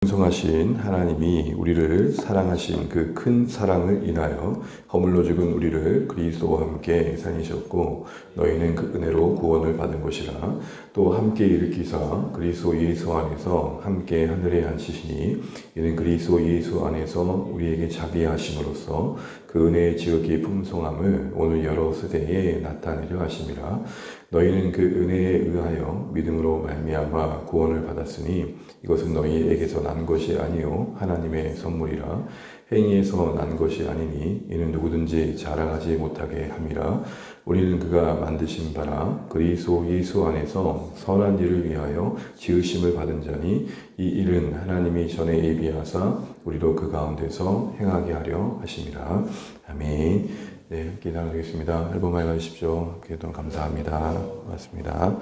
풍성하신 하나님이 우리를 사랑하신 그 큰 사랑을 인하여 허물로 죽은 우리를 그리스도와 함께 살리셨고 너희는 그 은혜로 구원을 받은 것이라. 또 함께 일으키사 그리스도 예수 안에서 함께 하늘에 앉히시니 이는 그리스도 예수 안에서 우리에게 자비에 하심으로써 그 은혜의 지극히 풍성함을 오늘 여러 세대에 나타내려 하심이라. 너희는 그 은혜에 의하여 믿음으로 말미암아 구원을 받았으니 이것은 너희에게서 난 것이 아니요 하나님의 선물이라. 행위에서 난 것이 아니니 이는 누구든지 자랑하지 못하게 함이라. 우리는 그가 만드신 바라 그리스도 예수 안에서 선한 일을 위하여 지으심을 받은 자니 이 일은 하나님이 전에 예비하사 우리로 그 가운데서 행하게 하려 하심이라. 아멘. 네, 함께 나누겠습니다. 앨범 읽어주십시오. 기도 감사합니다. 고맙습니다.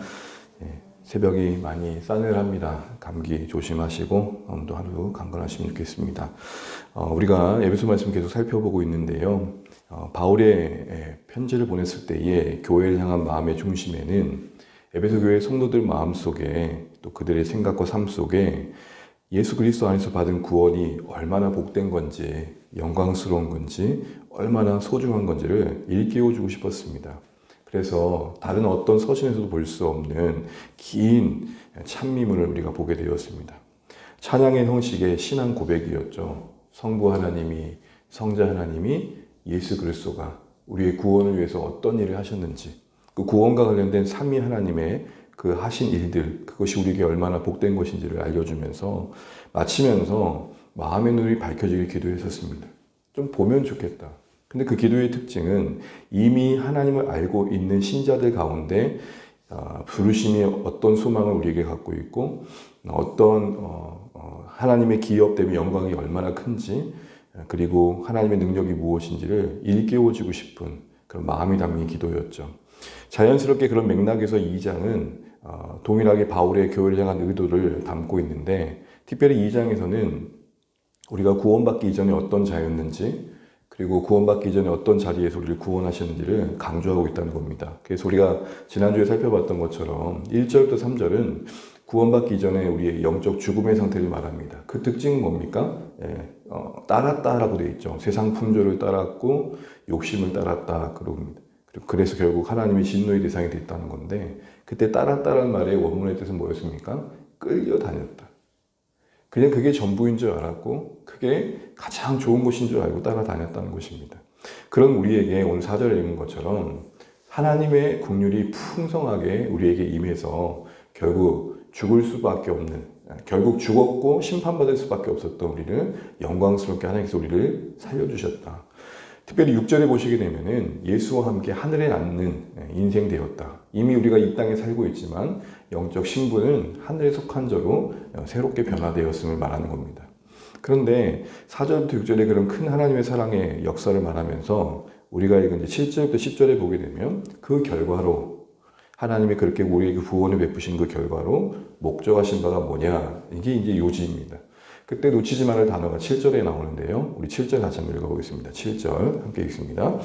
네, 새벽이 많이 싸늘합니다. 감기 조심하시고 오늘도 하루 강건하시면 좋겠습니다. 우리가 에베소 말씀 계속 살펴보고 있는데요. 바울의 편지를 보냈을 때에 교회를 향한 마음의 중심에는 에베소 교회 성도들 마음속에 또 그들의 생각과 삶 속에 예수 그리스도 안에서 받은 구원이 얼마나 복된 건지, 영광스러운 건지, 얼마나 소중한 건지를 일깨워주고 싶었습니다. 그래서 다른 어떤 서신에서도 볼 수 없는 긴 찬미문을 우리가 보게 되었습니다. 찬양의 형식의 신앙 고백이었죠. 성부 하나님이, 성자 하나님이, 예수 그리스도가 우리의 구원을 위해서 어떤 일을 하셨는지, 그 구원과 관련된 삼위 하나님의 그 하신 일들, 그것이 우리에게 얼마나 복된 것인지를 알려주면서 마치면서 마음의 눈이 밝혀지길 기도했었습니다. 좀 보면 좋겠다. 근데 그 기도의 특징은 이미 하나님을 알고 있는 신자들 가운데 부르심이 어떤 소망을 우리에게 갖고 있고 어떤 하나님의 기업됨의 영광이 얼마나 큰지, 그리고 하나님의 능력이 무엇인지를 일깨워주고 싶은 그런 마음이 담긴 기도였죠. 자연스럽게 그런 맥락에서 2장은 동일하게 바울의 교회를 향한 의도를 담고 있는데, 특별히 2장에서는 우리가 구원받기 이전에 어떤 자였는지, 그리고 구원받기 이전에 어떤 자리에서 우리를 구원하셨는지를 강조하고 있다는 겁니다. 그래서 우리가 지난주에 살펴봤던 것처럼 1절부터 3절은 구원받기 이전에 우리의 영적 죽음의 상태를 말합니다. 그 특징은 뭡니까? 따랐다라고 되어 있죠. 세상 풍조를 따랐고 욕심을 따랐다 그럽니다. 그래서 결국 하나님의 진노의 대상이 됐다는 건데, 그때 따랐다는 말의 원문의 뜻은 뭐였습니까? 끌려다녔다. 그냥 그게 전부인 줄 알았고 그게 가장 좋은 것인 줄 알고 따라다녔다는 것입니다. 그런 우리에게 오늘 4절에 읽은 것처럼 하나님의 긍휼이 풍성하게 우리에게 임해서 결국 죽을 수밖에 없는, 결국 죽었고 심판받을 수밖에 없었던 우리를 영광스럽게 하나님께서 우리를 살려주셨다. 특별히 6절에 보시게 되면은 예수와 함께 하늘에 낳는 인생 되었다. 이미 우리가 이 땅에 살고 있지만 영적 신분은 하늘에 속한 자로 새롭게 변화되었음을 말하는 겁니다. 그런데 4절부터 6절에 그런 큰 하나님의 사랑의 역사를 말하면서 우리가 읽은 7절부터 10절에 보게 되면 그 결과로 하나님이 그렇게 우리에게 구원을 베푸신 그 결과로 목적하신 바가 뭐냐, 이게 이제 요지입니다. 그때 놓치지 말을 단어가 7절에 나오는데요. 우리 7절 다시 한번 읽어보겠습니다. 7절 함께 읽습니다.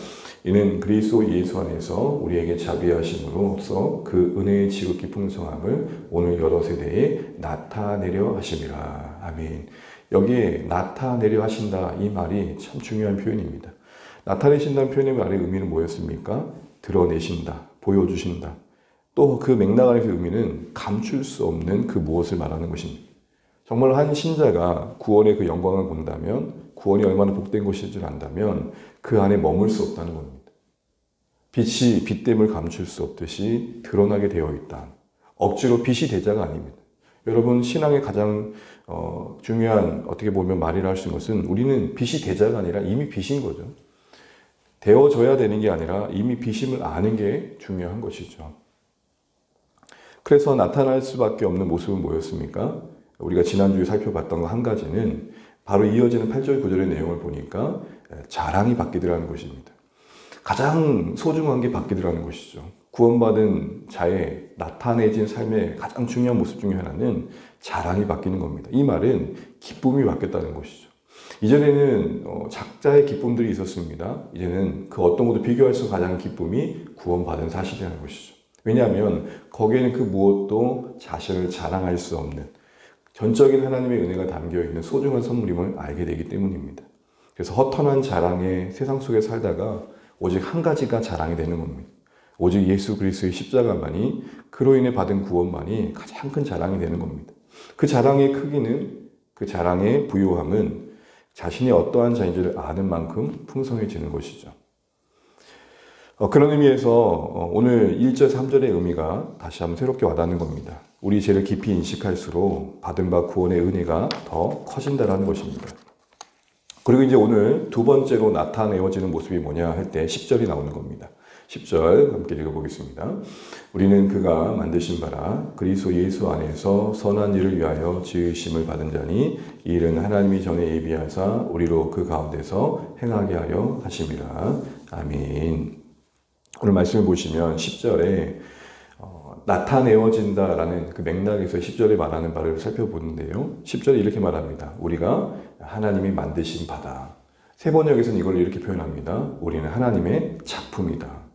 이는 그리스도 예수 안에서 우리에게 자비하심으로써 그 은혜의 지극히 풍성함을 오늘 여러 세대에 나타내려 하심이라. 아멘. 여기에 나타내려 하신다, 이 말이 참 중요한 표현입니다. 나타내신다는 표현의 말의 의미는 뭐였습니까? 드러내신다, 보여주신다. 또 그 맥락 안에서 의미는 감출 수 없는 그 무엇을 말하는 것입니다. 정말 한 신자가 구원의 그 영광을 본다면, 구원이 얼마나 복된 것인 줄 안다면 그 안에 머물 수 없다는 겁니다. 빛이 빛됨을 감출 수 없듯이 드러나게 되어 있다. 억지로 빛이 되자가 아닙니다. 여러분, 신앙의 가장 중요한, 어떻게 보면 말이라 할 수 있는 것은 우리는 빛이 되자가 아니라 이미 빛인 거죠. 되어져야 되는 게 아니라 이미 빛임을 아는 게 중요한 것이죠. 그래서 나타날 수밖에 없는 모습은 뭐였습니까? 우리가 지난주에 살펴봤던 거 한 가지는 바로 이어지는 8절 9절의 내용을 보니까 자랑이 바뀌더라는 것입니다. 가장 소중한 게 바뀌더라는 것이죠. 구원받은 자의 나타내진 삶의 가장 중요한 모습 중에 하나는 자랑이 바뀌는 겁니다. 이 말은 기쁨이 바뀌었다는 것이죠. 이전에는 작자의 기쁨들이 있었습니다. 이제는 그 어떤 것도 비교할 수 없는 가장 기쁨이 구원받은 사실이라는 것이죠. 왜냐하면 거기에는 그 무엇도 자신을 자랑할 수 없는, 전적인 하나님의 은혜가 담겨있는 소중한 선물임을 알게 되기 때문입니다. 그래서 허탄한 자랑의 세상 속에 살다가 오직 한 가지가 자랑이 되는 겁니다. 오직 예수 그리스도의 십자가만이, 그로 인해 받은 구원만이 가장 큰 자랑이 되는 겁니다. 그 자랑의 크기는, 그 자랑의 부요함은 자신이 어떠한 자인지를 아는 만큼 풍성해지는 것이죠. 그런 의미에서 오늘 1절, 3절의 의미가 다시 한번 새롭게 와닿는 겁니다. 우리 죄를 깊이 인식할수록 받은 바 구원의 은혜가 더 커진다는 것입니다. 그리고 이제 오늘 두 번째로 나타내어지는 모습이 뭐냐 할 때 10절이 나오는 겁니다. 10절 함께 읽어보겠습니다. 우리는 그가 만드신 바라 그리스도 예수 안에서 선한 일을 위하여 지으심을 받은 자니 이 일은 하나님이 전에 예비하사 우리로 그 가운데서 행하게 하려 하심이라. 아멘. 오늘 말씀을 보시면 10절에 나타내어진다라는 그 맥락에서 10절에 말하는 바를 살펴보는데요. 10절에 이렇게 말합니다. 우리가 하나님이 만드신 바다. 세 번역에서는 이걸 이렇게 표현합니다. 우리는 하나님의 작품이다.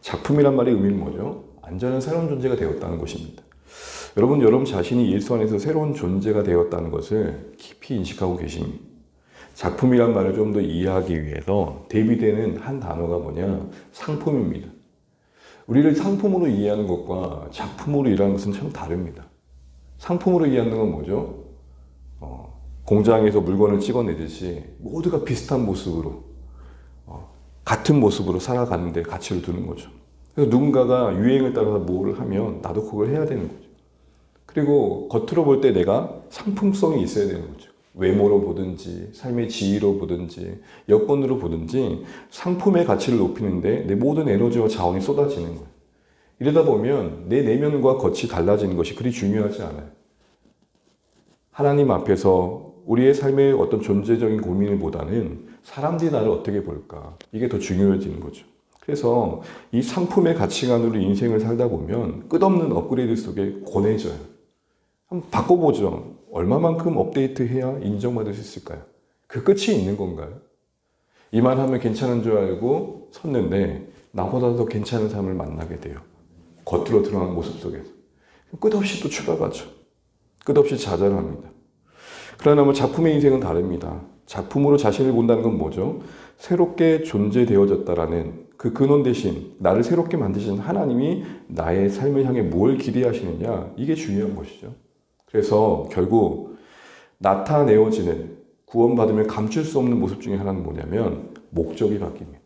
작품이란 말의 의미는 뭐죠? 완전한 새로운 존재가 되었다는 것입니다. 여러분 자신이 예수 안에서 새로운 존재가 되었다는 것을 깊이 인식하고 계십니다. 작품이란 말을 좀 더 이해하기 위해서 대비되는 한 단어가 뭐냐? 상품입니다. 우리를 상품으로 이해하는 것과 작품으로 이해하는 것은 참 다릅니다. 상품으로 이해하는 건 뭐죠? 공장에서 물건을 찍어내듯이 모두가 비슷한 모습으로, 같은 모습으로 살아가는데 가치를 두는 거죠. 그래서 누군가가 유행을 따라서 뭐를 하면 나도 그걸 해야 되는 거죠. 그리고 겉으로 볼 때 내가 상품성이 있어야 되는 거죠. 외모로 보든지 삶의 지위로 보든지 여건으로 보든지 상품의 가치를 높이는데 내 모든 에너지와 자원이 쏟아지는 거예요. 이러다 보면 내 내면과 겉이 달라지는 것이 그리 중요하지 않아요. 하나님 앞에서 우리의 삶의 어떤 존재적인 고민보다는 사람들이 나를 어떻게 볼까, 이게 더 중요해지는 거죠. 그래서 이 상품의 가치관으로 인생을 살다 보면 끝없는 업그레이드 속에 권해져요. 한번 바꿔보죠. 얼마만큼 업데이트해야 인정받을 수 있을까요? 그 끝이 있는 건가요? 이만 하면 괜찮은 줄 알고 섰는데 나보다 더 괜찮은 사람을 만나게 돼요. 겉으로 드러나는 모습 속에서. 끝없이 또 추락하죠. 끝없이 좌절합니다. 그러나 작품의 인생은 다릅니다. 작품으로 자신을 본다는 건 뭐죠? 새롭게 존재되어졌다라는 그 근원 대신 나를 새롭게 만드신 하나님이 나의 삶을 향해 뭘 기대하시느냐, 이게 중요한 것이죠. 그래서 결국 나타내어지는, 구원받으면 감출 수 없는 모습 중에 하나는 뭐냐면 목적이 바뀝니다.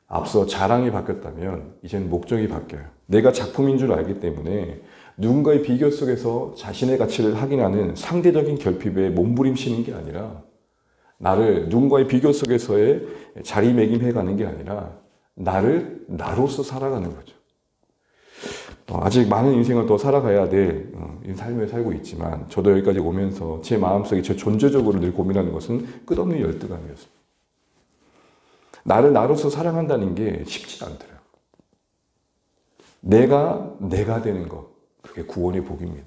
앞서 자랑이 바뀌었다면 이제는 목적이 바뀌어요. 내가 작품인 줄 알기 때문에 누군가의 비교 속에서 자신의 가치를 확인하는 상대적인 결핍에 몸부림치는 게 아니라, 나를 누군가의 비교 속에서의 자리매김해가는 게 아니라 나를 나로서 살아가는 거죠. 아직 많은 인생을 더 살아가야 될 삶을 살고 있지만 저도 여기까지 오면서 제 마음속에 제 존재적으로 늘 고민하는 것은 끝없는 열등감이었습니다. 나를 나로서 사랑한다는 게 쉽지 않더라고요. 내가 되는 것, 그게 구원의 복입니다.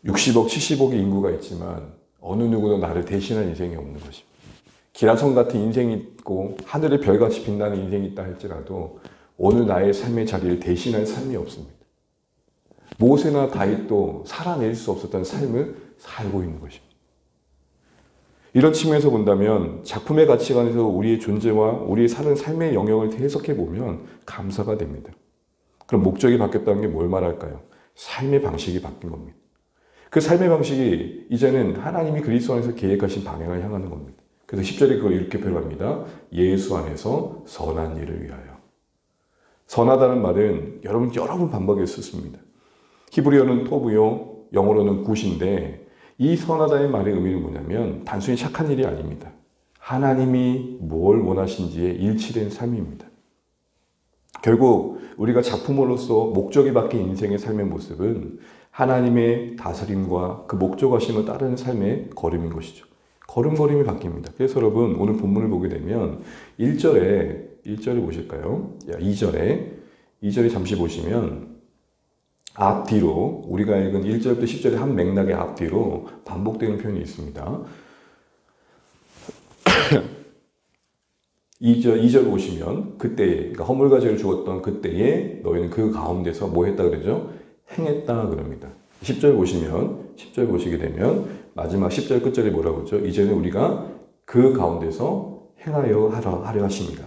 60억, 70억의 인구가 있지만 어느 누구도 나를 대신할 인생이 없는 것입니다. 기라성 같은 인생이 있고 하늘의 별같이 빛나는 인생이 있다 할지라도 오늘 나의 삶의 자리를 대신할 삶이 없습니다. 모세나 다윗도 살아낼 수 없었던 삶을 살고 있는 것입니다. 이런 측면에서 본다면 작품의 가치관에서 우리의 존재와 우리의 사는 삶의 영역을 해석해 보면 감사가 됩니다. 그럼 목적이 바뀌었다는 게 뭘 말할까요? 삶의 방식이 바뀐 겁니다. 그 삶의 방식이 이제는 하나님이 그리스도 안에서 계획하신 방향을 향하는 겁니다. 그래서 10절에 그걸 이렇게 표현합니다. 예수 안에서 선한 일을 위하여. 선하다는 말은 여러 번 반복해서 썼습니다. 히브리어는 토브요, 영어로는 굿인데 이 선하다의 말의 의미는 뭐냐면 단순히 착한 일이 아닙니다. 하나님이 뭘 원하신지에 일치된 삶입니다. 결국 우리가 작품으로서 목적이 바뀐 인생의 삶의 모습은 하나님의 다스림과 그 목적하심을 따르는 삶의 걸음인 것이죠. 걸음걸음이 바뀝니다. 그래서 여러분 오늘 본문을 보게 되면 1절에 보실까요? 2절에 잠시 보시면 앞뒤로 우리가 읽은 1절부터 10절의 한 맥락의 앞뒤로 반복되는 표현이 있습니다. 2절 보시면 그때, 그러니까 허물과 죄를 죽었던 그때에 너희는 그 가운데서 뭐 했다 그러죠? 행했다 그럽니다. 10절 보시면 10절 보시게 되면 마지막 10절 끝절이 뭐라고 그러죠? 이제는 우리가 그 가운데서 행하여 하려 하십니다.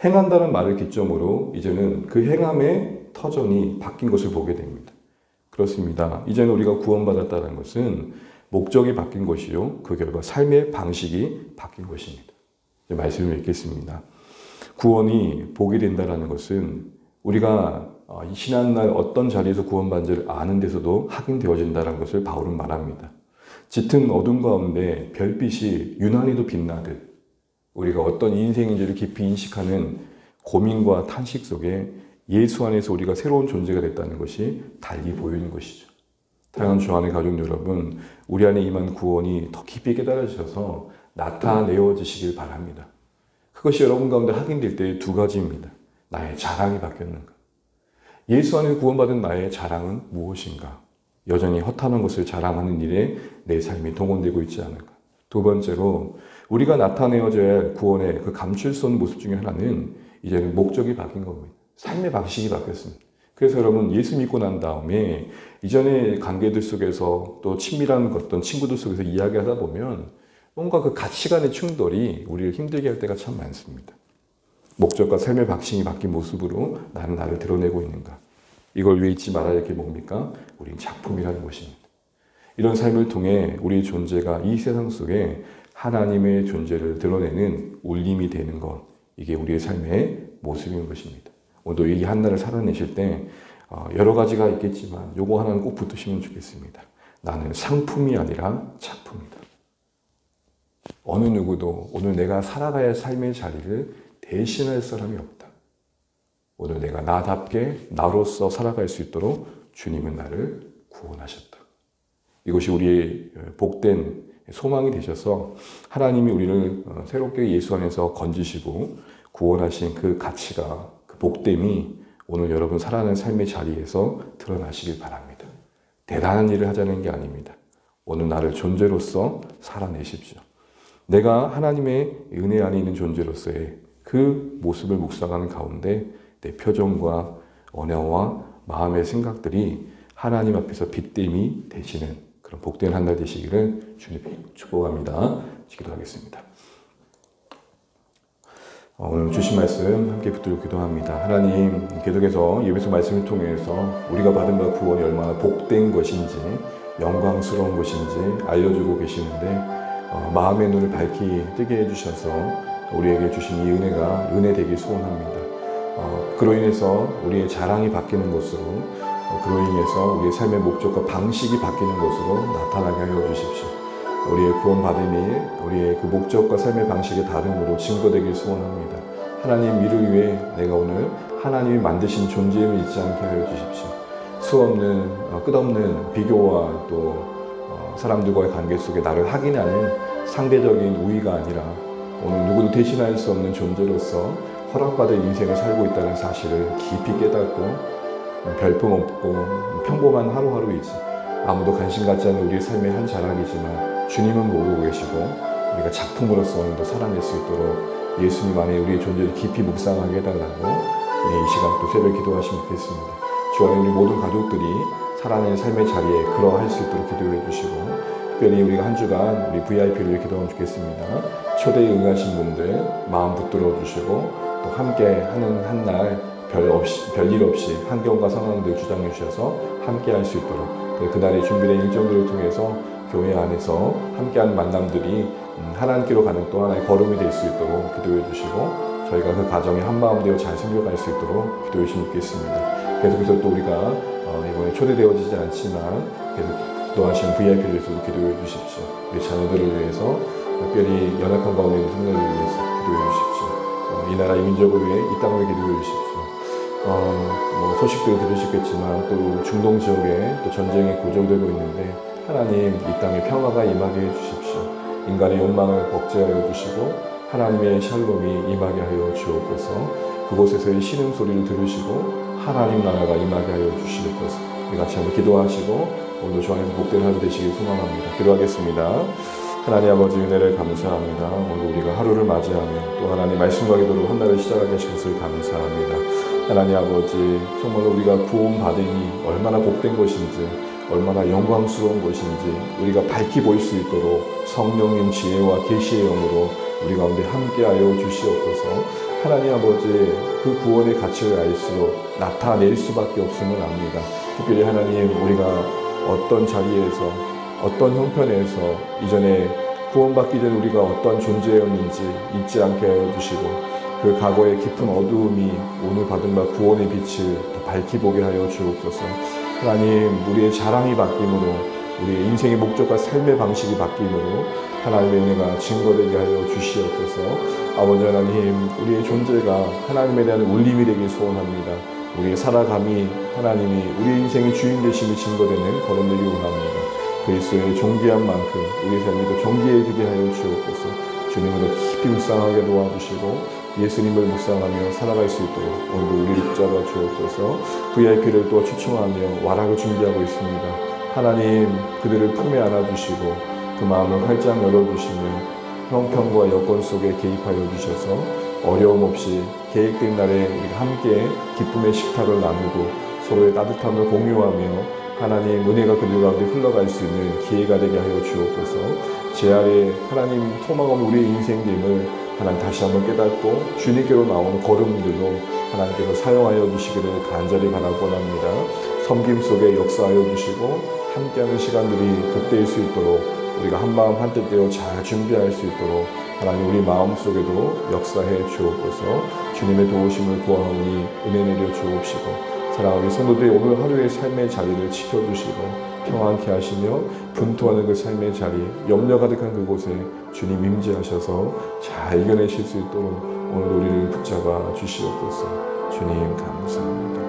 행한다는 말을 기점으로 이제는 그 행함의 터전이 바뀐 것을 보게 됩니다. 그렇습니다. 이제는 우리가 구원받았다는 것은 목적이 바뀐 것이요. 그 결과 삶의 방식이 바뀐 것입니다. 말씀을 읽겠습니다. 구원이 복이 된다는 것은 우리가 이 지난날 어떤 자리에서 구원받은지를 아는 데서도 확인되어진다는 것을 바울은 말합니다. 짙은 어둠 가운데 별빛이 유난히도 빛나듯 우리가 어떤 인생인지를 깊이 인식하는 고민과 탄식 속에 예수 안에서 우리가 새로운 존재가 됐다는 것이 달리 보이는 것이죠. 사랑하는 주 안의 가족 여러분, 우리 안에 임한 구원이 더 깊이 깨달아지셔서 나타내어지시길 바랍니다. 그것이 여러분 가운데 확인될 때 두 가지입니다. 나의 자랑이 바뀌었는가? 예수 안에 구원받은 나의 자랑은 무엇인가? 여전히 허탄한 것을 자랑하는 일에 내 삶이 동원되고 있지 않을까? 두 번째로 우리가 나타내어져야 할 구원의 그 감출 수 없는 모습 중에 하나는 이제는 목적이 바뀐 겁니다. 삶의 방식이 바뀌었습니다. 그래서 여러분 예수 믿고 난 다음에 이전의 관계들 속에서 또 친밀한 어떤 친구들 속에서 이야기하다 보면 뭔가 그 가치관의 충돌이 우리를 힘들게 할 때가 참 많습니다. 목적과 삶의 방식이 바뀐 모습으로 나는 나를 드러내고 있는가? 이걸 왜 잊지 말아야 할 게 뭡니까? 우린 작품이라는 것입니다. 이런 삶을 통해 우리의 존재가 이 세상 속에 하나님의 존재를 드러내는 울림이 되는 것, 이게 우리의 삶의 모습인 것입니다. 오늘도 이 한날을 살아내실 때 여러 가지가 있겠지만 요거 하나는 꼭 붙으시면 좋겠습니다. 나는 상품이 아니라 작품이다. 어느 누구도 오늘 내가 살아가야 할 삶의 자리를 대신할 사람이 없다. 오늘 내가 나답게 나로서 살아갈 수 있도록 주님은 나를 구원하셨다. 이것이 우리의 복된 소망이 되셔서 하나님이 우리를 새롭게 예수 안에서 건지시고 구원하신 그 가치가, 그 복됨이 오늘 여러분 살아가는 삶의 자리에서 드러나시길 바랍니다. 대단한 일을 하자는 게 아닙니다. 오늘 나를 존재로서 살아내십시오. 내가 하나님의 은혜 안에 있는 존재로서의 그 모습을 묵상하는 가운데 내 표정과 언어와 마음의 생각들이 하나님 앞에서 빛됨이 되시는 그런 복된 한 날 되시기를 주님께 축복합니다. 기도하겠습니다. 오늘 주신 말씀 함께 붙들고 기도합니다. 하나님, 계속해서 예배소 말씀을 통해서 우리가 받은 바 구원이 얼마나 복된 것인지, 영광스러운 것인지 알려주고 계시는데 마음의 눈을 밝히 뜨게 해주셔서 우리에게 주신 이 은혜가 은혜 되길 소원합니다. 그로 인해서 우리의 자랑이 바뀌는 것으로, 그로 인해서 우리의 삶의 목적과 방식이 바뀌는 것으로 나타나게 하여 주십시오. 우리의 구원받음이 우리의 그 목적과 삶의 방식의 다름으로 증거되길 소원합니다. 하나님 일을 위해 내가 오늘 하나님이 만드신 존재임을 잊지 않게 하여 주십시오. 수없는 끝없는 비교와 또 사람들과의 관계 속에 나를 확인하는 상대적인 우위가 아니라 오늘 누구도 대신할 수 없는 존재로서 허락받은 인생을 살고 있다는 사실을 깊이 깨닫고 별품 없고 평범한 하루하루이지 아무도 관심 갖지 않는 우리의 삶의 한 자락이지만 주님은 모르고 계시고 우리가 작품으로서 오늘도 살아낼 수 있도록 예수님 안에 우리의 존재를 깊이 묵상하게 해달라고 이 시간 또 새벽 기도하시면 좋겠습니다. 주 안에 우리 모든 가족들이 살아낸 삶의 자리에 그러할 수 있도록 기도해 주시고 특별히 우리가 한 주간 우리 VIP를 기도하면 좋겠습니다. 초대에 응하신 분들 마음 붙들어 주시고 또 함께 하는 한 날 별일 없이 환경과 상황들 주장해 주셔서 함께 할 수 있도록 그날의 준비된 일정들을 통해서 교회 안에서 함께하는 만남들이 하나님께로 가는 또 하나의 걸음이 될 수 있도록 기도해 주시고 저희가 그 가정에 한마음 되어 잘 섬겨갈 수 있도록 기도해 주시면 좋겠습니다. 계속해서 또 우리가 이번에 초대되어지지 않지만 계속 기도하시는 VIP들에서도 기도해 주십시오. 우리 자녀들을 위해서 특별히 연약한 가운데 있는 성도들을 위해서 기도해 주십시오. 이 나라 이 민족을 위해 이 땅을 기도해 주십시오. 소식도 들으시겠지만 또 중동 지역에 또 전쟁이 고조되고 있는데 하나님 이 땅에 평화가 임하게 해주십시오. 인간의 욕망을 억제하여 주시고 하나님의 샬롬이 임하게 하여 주옵소서. 그곳에서의 신음소리를 들으시고 하나님 나라가 임하게 하여 주시옵소서. 우리 같이 한번 기도하시고 오늘 주 안에서 복된 하루 되시길 소망합니다. 기도하겠습니다. 하나님 아버지 은혜를 감사합니다. 오늘 우리가 하루를 맞이하며 또 하나님 말씀과 기도로 한 날을 시작하게 하신 것을 감사합니다. 하나님 아버지 정말로 우리가 구원받으니 얼마나 복된 것인지 얼마나 영광스러운 것인지 우리가 밝히 볼 수 있도록 성령님 지혜와 계시의 영으로 우리 가운데 함께하여 주시옵소서. 하나님 아버지, 그 구원의 가치를 알수록 나타낼 수밖에 없음을 압니다. 특별히 하나님, 우리가 어떤 자리에서 어떤 형편에서 이전에 구원받기 전에 우리가 어떤 존재였는지 잊지 않게 하여 주시고, 그 과거의 깊은 어두움이 오늘 받은 바 구원의 빛을 더 밝히 보게 하여 주옵소서. 하나님, 우리의 자랑이 바뀜으로, 우리의 인생의 목적과 삶의 방식이 바뀜으로 하나님의 은혜가 증거되게 하여 주시옵소서. 아버지 하나님, 우리의 존재가 하나님에 대한 울림이 되길 소원합니다. 우리의 살아감이 하나님이 우리의 인생의 주인 되심이 증거되는 걸음되기 원합니다. 그리스도의 존귀한 만큼 우리의 삶이 더 존귀해지게 하여 주옵소서. 주님을 더 깊이 묵상하게 도와주시고 예수님을 묵상하며 살아갈 수 있도록 오늘도 우리를 붙잡아 주옵소서. VIP를 또 추첨하며 와락을 준비하고 있습니다. 하나님, 그들을 품에 안아주시고 그 마음을 활짝 열어주시며 형편과 여건 속에 개입하여 주셔서 어려움 없이 계획된 날에 우리가 함께 기쁨의 식탁을 나누고 서로의 따뜻함을 공유하며 하나님 은혜가 그들 가운데 흘러갈 수 있는 기회가 되게 하여 주옵소서. 제 아래 하나님 소망 없는 우리의 인생됨을 하나님 다시 한번 깨닫고 주님께로 나오는 걸음들로 하나님께서 사용하여 주시기를 간절히 바라고 원합니다. 섬김 속에 역사하여 주시고 함께하는 시간들이 복될 수 있도록 우리가 한마음 한뜻 되어 잘 준비할 수 있도록 하나님 우리 마음속에도 역사해 주옵소서. 주님의 도우심을 구하오니 은혜 내려 주옵시고 사랑하는 성도들의 오늘 하루의 삶의 자리를 지켜주시고 평안케 하시며 분투하는 그 삶의 자리, 염려 가득한 그곳에 주님 임재하셔서 잘 이겨내실 수 있도록 오늘 우리를 붙잡아 주시옵소서. 주님 감사합니다.